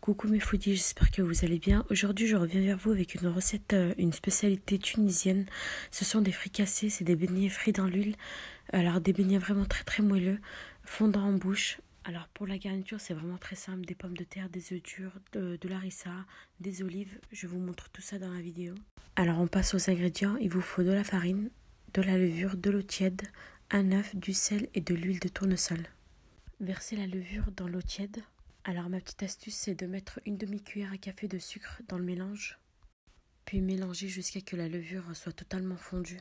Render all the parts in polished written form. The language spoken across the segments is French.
Coucou mes foodies, j'espère que vous allez bien. Aujourd'hui, je reviens vers vous avec une recette, une spécialité tunisienne. Ce sont des fricassés, c'est des beignets frits dans l'huile. Alors des beignets vraiment très moelleux, fondants en bouche. Alors pour la garniture, c'est vraiment très simple. Des pommes de terre, des œufs durs, de l'harissa, des olives. Je vous montre tout ça dans la vidéo. Alors on passe aux ingrédients. Il vous faut de la farine, de la levure, de l'eau tiède, un œuf, du sel et de l'huile de tournesol. Versez la levure dans l'eau tiède. Alors ma petite astuce, c'est de mettre une demi-cuillère à café de sucre dans le mélange, puis mélanger jusqu'à ce que la levure soit totalement fondue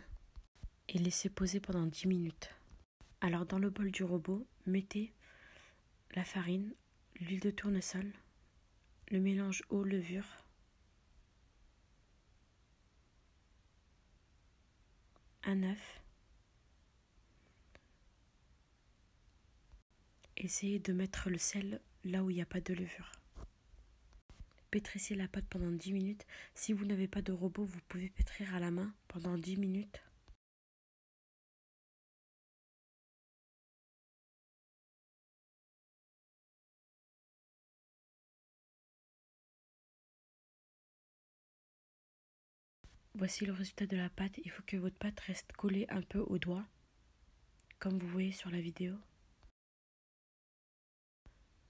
et laisser poser pendant 10 minutes. Alors dans le bol du robot, mettez la farine, l'huile de tournesol, le mélange eau-levure, un œuf. Essayez de mettre le sel là où il n'y a pas de levure. Pétrissez la pâte pendant 10 minutes. Si vous n'avez pas de robot, vous pouvez pétrir à la main pendant 10 minutes. Voici le résultat de la pâte. Il faut que votre pâte reste collée un peu au doigt, comme vous voyez sur la vidéo.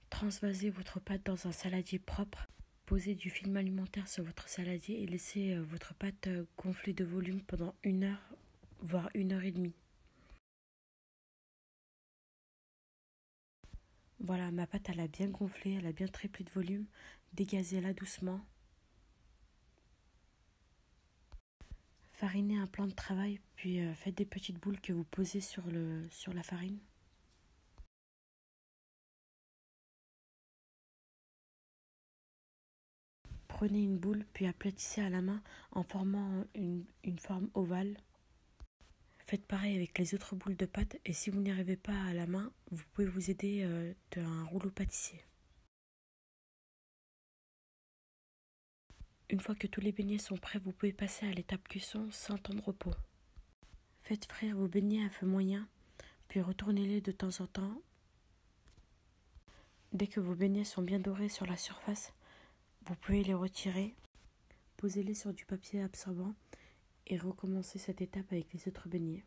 Transvasez votre pâte dans un saladier propre. Posez du film alimentaire sur votre saladier et laissez votre pâte gonfler de volume pendant 1 heure, voire 1 heure et demie. Voilà, ma pâte elle a bien gonflé, elle a bien très pris de volume. Dégazez-la doucement. Farinez un plan de travail, puis faites des petites boules que vous posez sur la farine. Prenez une boule, puis aplatissez à la main en formant une forme ovale. Faites pareil avec les autres boules de pâte et si vous n'y arrivez pas à la main, vous pouvez vous aider d'un rouleau pâtissier. Une fois que tous les beignets sont prêts, vous pouvez passer à l'étape cuisson sans temps de repos. Faites frire vos beignets à feu moyen, puis retournez-les de temps en temps. Dès que vos beignets sont bien dorés sur la surface, vous pouvez les retirer. Posez-les sur du papier absorbant et recommencez cette étape avec les autres beignets.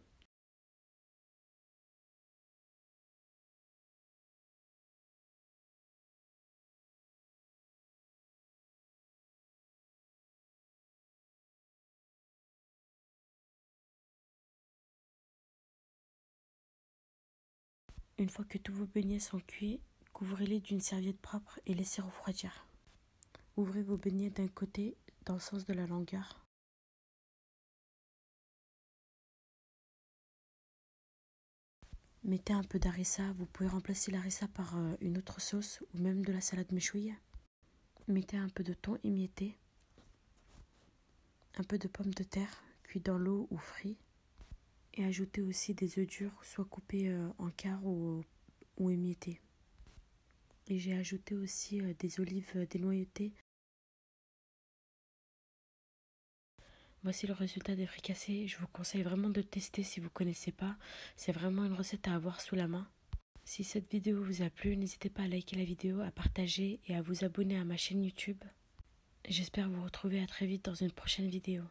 Une fois que tous vos beignets sont cuits, couvrez-les d'une serviette propre et laissez refroidir. Ouvrez vos beignets d'un côté dans le sens de la longueur. Mettez un peu d'harissa, vous pouvez remplacer l'harissa par une autre sauce ou même de la salade méchouille. Mettez un peu de thon émietté, un peu de pommes de terre cuits dans l'eau ou frits et ajoutez aussi des œufs durs, soit coupés en quarts ou émiettés. Et j'ai ajouté aussi des olives dénoyautées. Voici le résultat des fricassés. Je vous conseille vraiment de tester si vous ne connaissez pas. C'est vraiment une recette à avoir sous la main. Si cette vidéo vous a plu, n'hésitez pas à liker la vidéo, à partager et à vous abonner à ma chaîne YouTube. J'espère vous retrouver à très vite dans une prochaine vidéo.